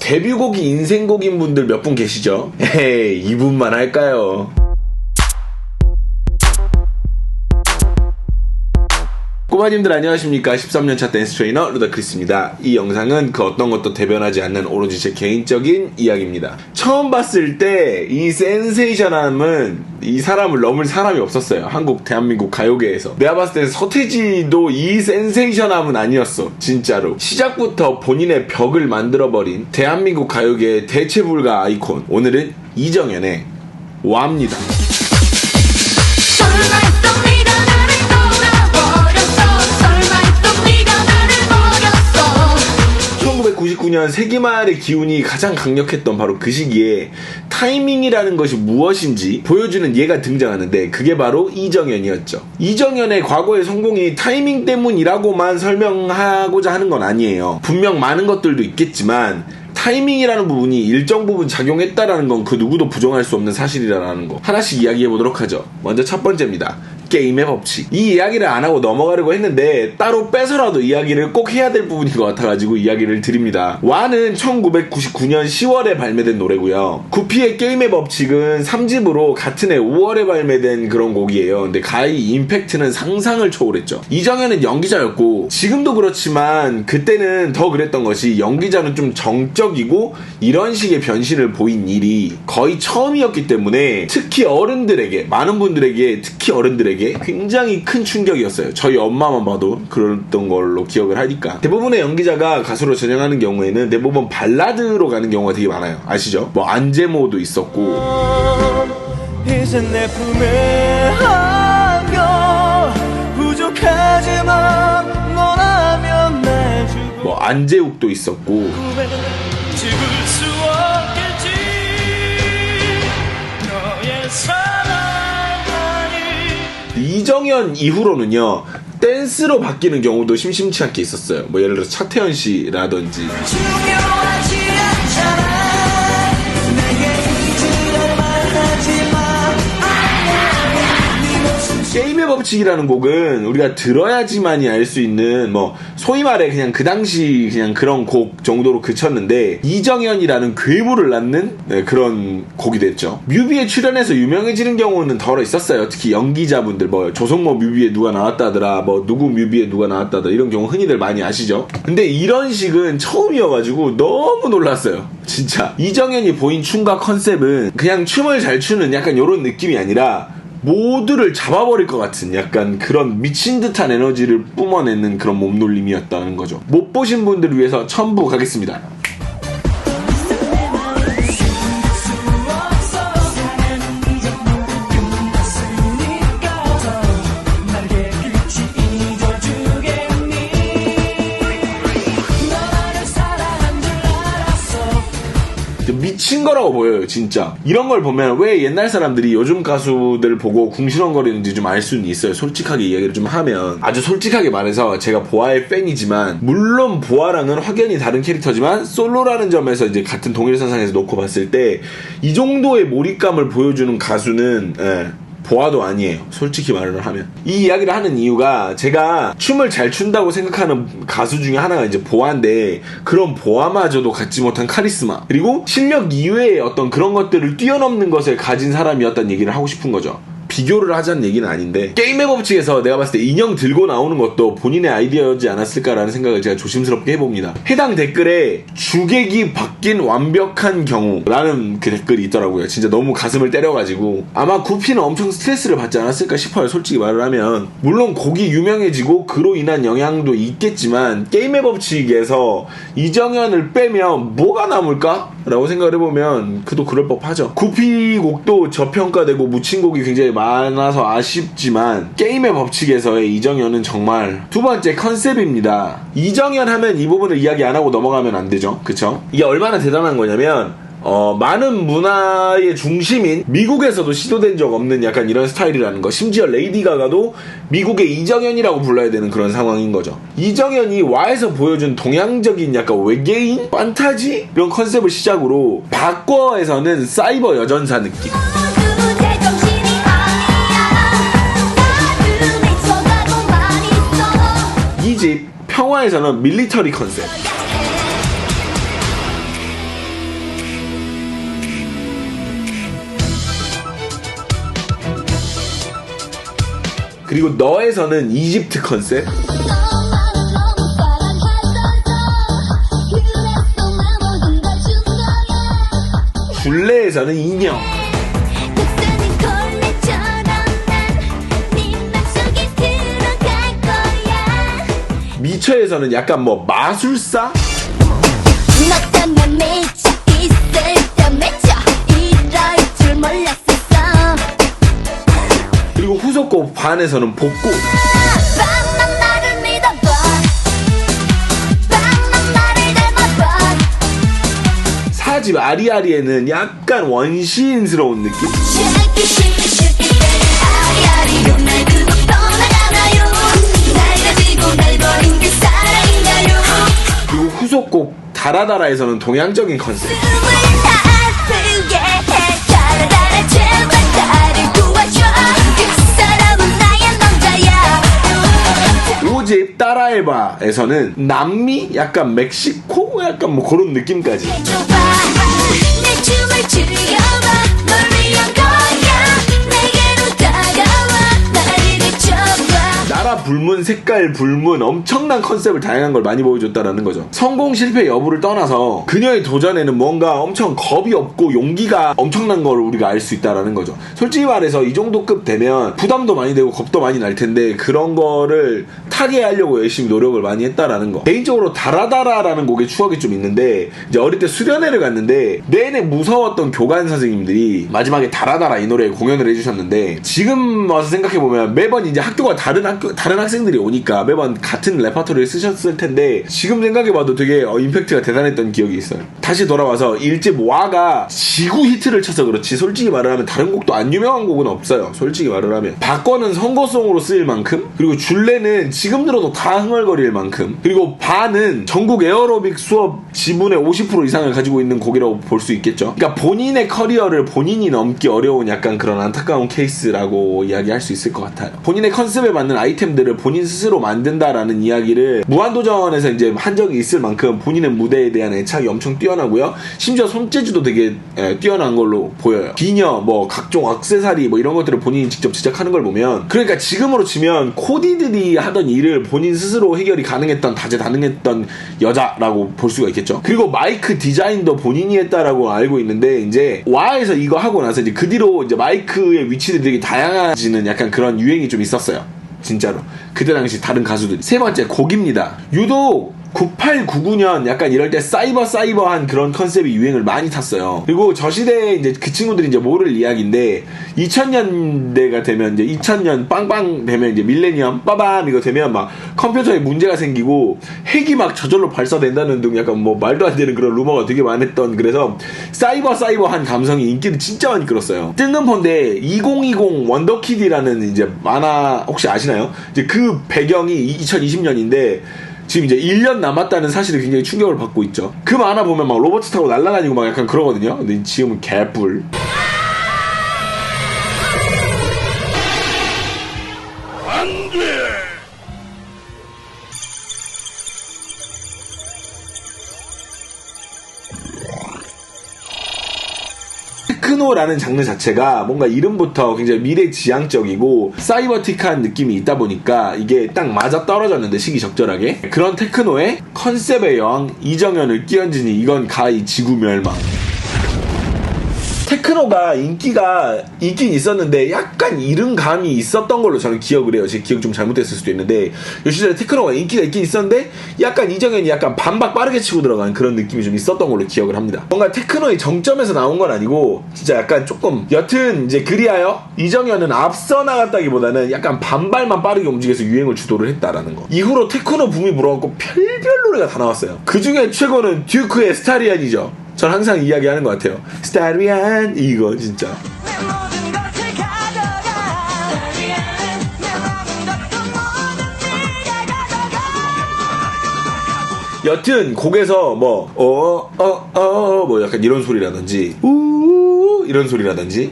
데뷔곡이 인생곡인 분들 몇 분 계시죠? 에이, 이분만 할까요? 꼬마님들 안녕하십니까. 13년차 댄스 트레이너 루다크리스입니다. 이 영상은 그 어떤 것도 대변하지 않는 오로지 제 개인적인 이야기입니다. 처음 봤을 때 이 센세이션함은 이 사람을 넘을 사람이 없었어요. 대한민국 가요계에서. 내가 봤을 때 서태지도 이 센세이션함은 아니었어. 진짜로. 시작부터 본인의 벽을 만들어버린 대한민국 가요계의 대체불가 아이콘. 오늘은 이정현의 와입니다. 1999년 세기말의 기운이 가장 강력했던 바로 그 시기에 타이밍이라는 것이 무엇인지 보여주는 예가 등장하는데 그게 바로 이정현이었죠. 이정현의 과거의 성공이 타이밍 때문이라고만 설명하고자 하는 건 아니에요. 분명 많은 것들도 있겠지만 타이밍이라는 부분이 일정 부분 작용했다라는 건 그 누구도 부정할 수 없는 사실이라는 거 하나씩 이야기해보도록 하죠. 먼저 첫 번째입니다. 게임의 법칙. 이 이야기를 안 하고 넘어가려고 했는데 따로 빼서라도 이야기를 꼭 해야 될 부분인 것 같아가지고 이야기를 드립니다. 와는 1999년 10월에 발매된 노래고요. 구피의 게임의 법칙은 3집으로 같은 해 5월에 발매된 그런 곡이에요. 근데 가히 임팩트는 상상을 초월했죠. 이정현은 연기자였고 지금도 그렇지만 그때는 더 그랬던 것이 연기자는 좀 정적이고 이런 식의 변신을 보인 일이 거의 처음이었기 때문에 특히 어른들에게, 많은 분들에게, 특히 어른들에게 굉장히 큰 충격이었어요. 저희 엄마만 봐도 그랬던 걸로 기억을 하니까. 대부분의 연기자가 가수로 전향하는 경우에는 대부분 발라드로 가는 경우가 되게 많아요. 아시죠? 뭐 안재모도 있었고 이제 내 품에 안겨 부족하지만 너라면 날 주고 뭐 안재욱도 있었고 지울 수 없겠지 너의 사랑만이. 이정현 이후로는요 댄스로 바뀌는 경우도 심심치 않게 있었어요. 뭐 예를 들어서 차태현 씨라든지 중요하지 않잖아 내게 이지를 말하지 마. 게임의 법칙이라는 곡은 우리가 들어야지만이 알 수 있는 뭐 소위 말해 그냥 그 당시 그냥 그런 곡 정도로 그쳤는데 이정현이라는 괴물을 낳는 그런 곡이 됐죠. 뮤비에 출연해서 유명해지는 경우는 덜어 있었어요. 특히 연기자분들 뭐 조성모 뮤비에 누가 나왔다더라 뭐 누구 뮤비에 누가 나왔다더라 이런 경우 흔히들 많이 아시죠. 근데 이런 식은 처음이어가지고 너무 놀랐어요. 진짜 이정현이 보인 춤과 컨셉은 그냥 춤을 잘 추는 약간 이런 느낌이 아니라 모두를 잡아버릴 것 같은 약간 그런 미친 듯한 에너지를 뿜어내는 그런 몸놀림이었다는 거죠. 못 보신 분들을 위해서 첨부 가겠습니다. 미친 거라고 보여요 진짜. 이런 걸 보면 왜 옛날 사람들이 요즘 가수들 보고 궁시렁거리는지 좀 알 수는 있어요. 솔직하게 이야기를 좀 하면, 아주 솔직하게 말해서 제가 보아의 팬이지만 물론 보아랑은 확연히 다른 캐릭터지만 솔로라는 점에서 이제 같은 동일선상에서 놓고 봤을 때 이 정도의 몰입감을 보여주는 가수는 보아도 아니에요. 솔직히 말을 하면. 이 이야기를 하는 이유가 제가 춤을 잘 춘다고 생각하는 가수 중에 하나가 이제 보아인데 그런 보아마저도 갖지 못한 카리스마 그리고 실력 이외의 어떤 그런 것들을 뛰어넘는 것을 가진 사람이었다는 얘기를 하고 싶은 거죠. 비교를 하자는 얘기는 아닌데 게임의 법칙에서 내가 봤을 때 인형 들고 나오는 것도 본인의 아이디어였지 않았을까라는 생각을 제가 조심스럽게 해봅니다. 해당 댓글에 주객이 바뀐 완벽한 경우라는 그 댓글이 있더라고요. 진짜 너무 가슴을 때려가지고 아마 구피는 엄청 스트레스를 받지 않았을까 싶어요. 솔직히 말을 하면 물론 곡이 유명해지고 그로 인한 영향도 있겠지만 게임의 법칙에서 이정현을 빼면 뭐가 남을까? 라고 생각을 해보면 그도 그럴 법하죠. 구피 곡도 저평가되고 묻힌 곡이 굉장히 많아서 아쉽지만 게임의 법칙에서의 이정현은 정말 두 번째 컨셉입니다. 이정현 하면 이 부분을 이야기 안 하고 넘어가면 안 되죠. 그쵸? 이게 얼마나 대단한 거냐면 많은 문화의 중심인 미국에서도 시도된 적 없는 약간 이런 스타일이라는 거. 심지어 레이디 가가도 미국의 이정현이라고 불러야 되는 그런 상황인 거죠. 이정현이 와에서 보여준 동양적인 약간 외계인? 판타지? 이런 컨셉을 시작으로 박과에서는 사이버 여전사 느낌. 이 집 평화에서는 밀리터리 컨셉. 그리고 너에서는 이집트 컨셉. 줄레에서는 인형. 미쳐에서는 약간 뭐 마술사? 그리고 후속곡 반에서는 복고. 사집 아리아리에는 약간 원시인스러운 느낌? 그리고 후속곡 다라다라에서는 동양적인 컨셉. 오집 따라해봐에서는 남미? 약간 멕시코? 약간 뭐 그런 느낌까지. 나라 불문, 색깔 불문, 엄청난 컨셉을 다양한 걸 많이 보여줬다라는 거죠. 성공 실패 여부를 떠나서 그녀의 도전에는 뭔가 엄청 겁이 없고 용기가 엄청난 걸 우리가 알 수 있다라는 거죠. 솔직히 말해서 이 정도 급 되면 부담도 많이 되고 겁도 많이 날 텐데 그런 거를 타개하려고 열심히 노력을 많이 했다라는 거. 개인적으로 다라다라라는 곡의 추억이 좀 있는데 이제 어릴 때 수련회를 갔는데 내내 무서웠던 교관 선생님들이 마지막에 다라다라 이 노래 공연을 해주셨는데 지금 와서 생각해보면 매번 이제 학교가 다른 학생들이 오니까 매번 같은 레퍼토리를 쓰셨을 텐데 지금 생각해봐도 되게 임팩트가 대단했던 기억이 있어요. 다시 돌아와서 1집 와가 지구 히트를 쳐서 그렇지 솔직히 말을 하면 다른 곡도 안 유명한 곡은 없어요. 솔직히 말을 하면 박건은 선거송으로 쓰일 만큼, 그리고 줄레는 지금 들어도 다 흥얼거릴 만큼, 그리고 반은 전국 에어로빅 수업 지분의 50% 이상을 가지고 있는 곡이라고 볼 수 있겠죠. 그러니까 본인의 커리어를 본인이 넘기 어려운 약간 그런 안타까운 케이스라고 이야기할 수 있을 것 같아요. 본인의 컨셉에 맞는 아이템들을 본인 스스로 만든다라는 이야기를 무한도전에서 이제 한 적이 있을 만큼 본인의 무대에 대한 애착이 엄청 뛰어나고요. 심지어 손재주도 되게 뛰어난 걸로 보여요. 비녀, 뭐 각종 액세서리 뭐 이런 것들을 본인이 직접 제작하는 걸 보면, 그러니까 지금으로 치면 코디들이 하던 일을 본인 스스로 해결이 가능했던, 다재다능했던 여자라고 볼 수가 있겠죠. 그리고 마이크 디자인도 본인이 했다라고 알고 있는데 이제 와에서 이거 하고 나서 이제 그 뒤로 이제 마이크의 위치들이 되게 다양해지는 약간 그런 유행이 좀 있었어요. 진짜로 그때 당시 다른 가수들이. 세 번째 곡입니다. 유독 98, 99년 약간 이럴 때 사이버한 그런 컨셉이 유행을 많이 탔어요. 그리고 저 시대에 이제 그 친구들이 이제 모를 이야기인데 2000년대가 되면 이제 2000년 빵빵 되면 이제 밀레니엄 빠밤 이거 되면 막 컴퓨터에 문제가 생기고 핵이 막 저절로 발사된다는 등 약간 뭐 말도 안 되는 그런 루머가 되게 많았던, 그래서 사이버한 감성이 인기를 진짜 많이 끌었어요. 뜬금포인데 2020 원더키드라는 이제 만화 혹시 아시나요? 이제 그 배경이 2020년인데 지금 이제 1년 남았다는 사실에 굉장히 충격을 받고 있죠. 그 만화 보면 막 로봇 타고 날아다니고 막 약간 그러거든요. 근데 지금은 개뿔. 안 돼! 테크노라는 장르 자체가 뭔가 이름부터 굉장히 미래지향적이고 사이버틱한 느낌이 있다 보니까 이게 딱 맞아 떨어졌는데 시기적절하게 그런 테크노에 컨셉의 여왕 이정현을 끼얹으니 이건 가히 지구 멸망. 테크노가 있긴 있었는데 약간 이른감이 있었던 걸로 저는 기억을 해요. 제 기억이 좀 잘못됐을 수도 있는데 요 시절에 테크노가 인기가 있긴 있었는데 약간 이정현이 약간 반박 빠르게 치고 들어간 그런 느낌이 좀 있었던 걸로 기억을 합니다. 뭔가 테크노의 정점에서 나온 건 아니고 진짜 약간 조금 여튼 이제 그리하여 이정현은 앞서 나갔다기보다는 약간 반발만 빠르게 움직여서 유행을 주도를 했다라는 거. 이후로 테크노 붐이 불어갖고 별별 노래가 다 나왔어요. 그 중에 최고는 듀크의 스타리안이죠. 전 항상 이야기하는 것 같아요. 스타리안 이거 진짜. 여튼 곡에서 뭐 뭐 약간 이런 소리라든지 이런 소리라든지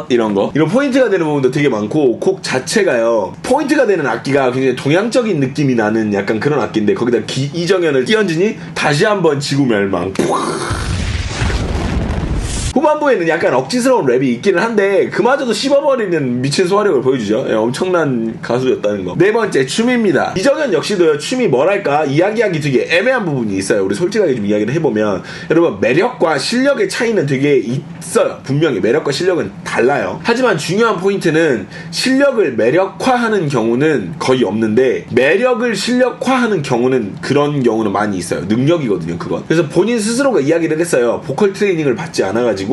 이런 거, 이런 포인트가 되는 부분도 되게 많고, 곡 자체가요 포인트가 되는 악기가 굉장히 동양적인 느낌이 나는 약간 그런 악기인데 거기다 이정현을 끼얹으니 다시 한번 지구 멸망. 후반부에는 약간 억지스러운 랩이 있기는 한데 그마저도 씹어버리는 미친 소화력을 보여주죠. 예, 엄청난 가수였다는 거. 네 번째, 춤입니다. 이정현 역시도요, 춤이 뭐랄까 이야기하기 되게 애매한 부분이 있어요. 우리 솔직하게 좀 이야기를 해보면 여러분, 매력과 실력의 차이는 되게 있어요. 분명히 매력과 실력은 달라요. 하지만 중요한 포인트는 실력을 매력화하는 경우는 거의 없는데 매력을 실력화하는 경우는 그런 경우는 많이 있어요. 능력이거든요, 그건. 그래서 본인 스스로가 이야기를 했어요. 보컬 트레이닝을 받지 않아가지고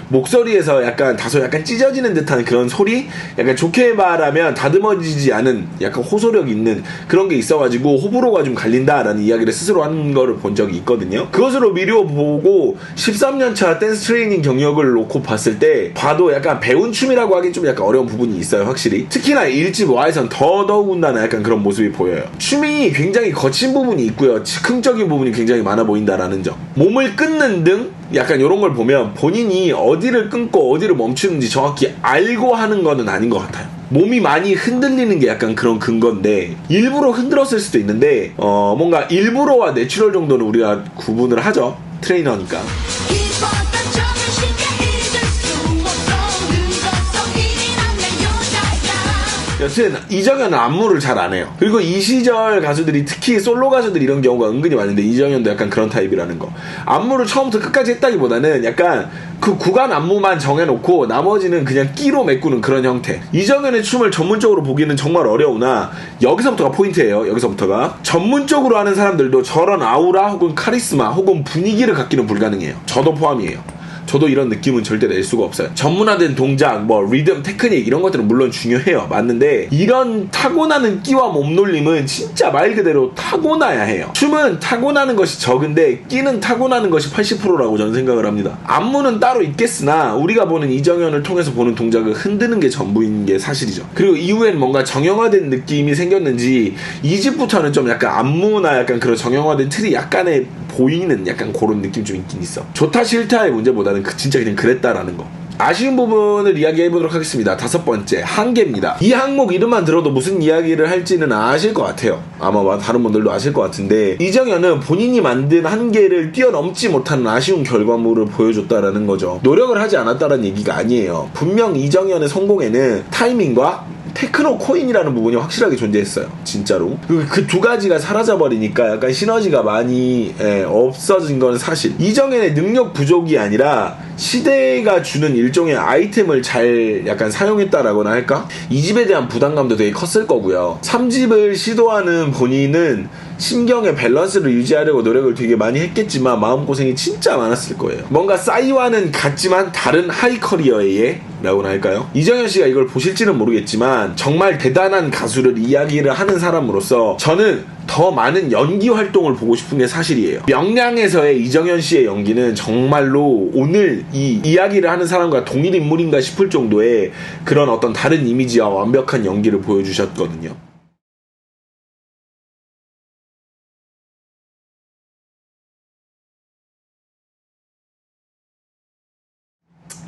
목소리에서 다소 찢어지는 듯한 그런 소리, 약간 좋게 말하면 다듬어지지 않은 약간 호소력 있는 그런 게 있어가지고 호불호가 좀 갈린다라는 이야기를 스스로 하는 거를 본 적이 있거든요. 그것으로 미뤄보고 13년차 댄스 트레이닝 경력을 놓고 봤을 때 봐도 약간 배운 춤이라고 하긴 좀 약간 어려운 부분이 있어요, 확실히. 특히나 1집 와에선 더더군다나 약간 그런 모습이 보여요. 춤이 굉장히 거친 부분이 있고요, 즉흥적인 부분이 굉장히 많아 보인다라는 점. 몸을 끊는 등 약간 이런 걸 보면 본인이 어디를 끊고 어디를 멈추는지 정확히 알고 하는 거는 아닌 것 같아요. 몸이 많이 흔들리는 게 약간 그런 근건데 일부러 흔들었을 수도 있는데 뭔가 일부러와 내추럴 정도는 우리가 구분을 하죠, 트레이너니까. 기뻤던 적을 쉽게 잊을 수 없어 늙었어 이리 난내 여자야. 여튼 이정현은 안무를 잘 안 해요. 그리고 이 시절 가수들이, 특히 솔로 가수들이 이런 경우가 은근히 많은데 이정현도 약간 그런 타입이라는 거. 안무를 처음부터 끝까지 했다기보다는 약간 그 구간 안무만 정해놓고 나머지는 그냥 끼로 메꾸는 그런 형태. 이정현의 춤을 전문적으로 보기는 정말 어려우나 여기서부터가 포인트예요. 여기서부터가 전문적으로 하는 사람들도 저런 아우라 혹은 카리스마 혹은 분위기를 갖기는 불가능해요. 저도 포함이에요. 저도 이런 느낌은 절대 낼 수가 없어요. 전문화된 동작, 뭐 리듬, 테크닉 이런 것들은 물론 중요해요. 맞는데 이런 타고나는 끼와 몸놀림은 진짜 말 그대로 타고나야 해요. 춤은 타고나는 것이 적은데 끼는 타고나는 것이 80%라고 저는 생각을 합니다. 안무는 따로 있겠으나 우리가 보는 이정현을 통해서 보는 동작을 흔드는 게 전부인 게 사실이죠. 그리고 이후에는 뭔가 정형화된 느낌이 생겼는지 2집부터는 좀 약간 안무나 약간 그런 정형화된 틀이 약간의 보이는 약간 그런 느낌 좀 있긴 있어. 좋다 싫다의 문제보다는 진짜 그냥 그랬다라는 거. 아쉬운 부분을 이야기해보도록 하겠습니다. 5번째, 한계입니다. 이 항목 이름만 들어도 무슨 이야기를 할지는 아실 것 같아요. 아마 다른 분들도 아실 것 같은데 이정현은 본인이 만든 한계를 뛰어넘지 못하는 아쉬운 결과물을 보여줬다라는 거죠. 노력을 하지 않았다라는 얘기가 아니에요. 분명 이정현의 성공에는 타이밍과 테크노 코인이라는 부분이 확실하게 존재했어요. 진짜로. 그 두 가지가 사라져버리니까 약간 시너지가 많이 없어진 건 사실. 이정현의 능력 부족이 아니라 시대가 주는 일종의 아이템을 잘 약간 사용했다라고나 할까? 2집에 대한 부담감도 되게 컸을 거고요. 3집을 시도하는 본인은 심경의 밸런스를 유지하려고 노력을 되게 많이 했겠지만 마음고생이 진짜 많았을 거예요. 뭔가 싸이와는 같지만 다른 하이 커리어의 라고나 할까요? 이정현 씨가 이걸 보실지는 모르겠지만 정말 대단한 가수를 이야기를 하는 사람으로서 저는 더 많은 연기 활동을 보고 싶은 게 사실이에요. 명량에서의 이정현 씨의 연기는 정말로 오늘 이 이야기를 하는 사람과 동일 인물인가 싶을 정도의 그런 어떤 다른 이미지와 완벽한 연기를 보여주셨거든요.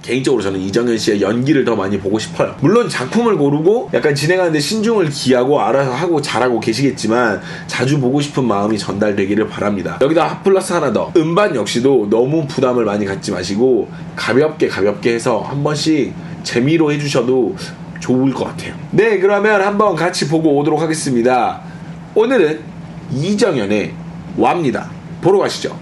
개인적으로 저는 이정현 씨의 연기를 더 많이 보고 싶어요. 물론 작품을 고르고 약간 진행하는데 신중을 기하고 알아서 하고 잘하고 계시겠지만 자주 보고 싶은 마음이 전달되기를 바랍니다. 여기다 플러스 하나 더, 음반 역시도 너무 부담을 많이 갖지 마시고 가볍게 해서 한 번씩 재미로 해주셔도 좋을 것 같아요. 네, 그러면 한번 같이 보고 오도록 하겠습니다. 오늘은 이정현의 와입니다. 보러 가시죠.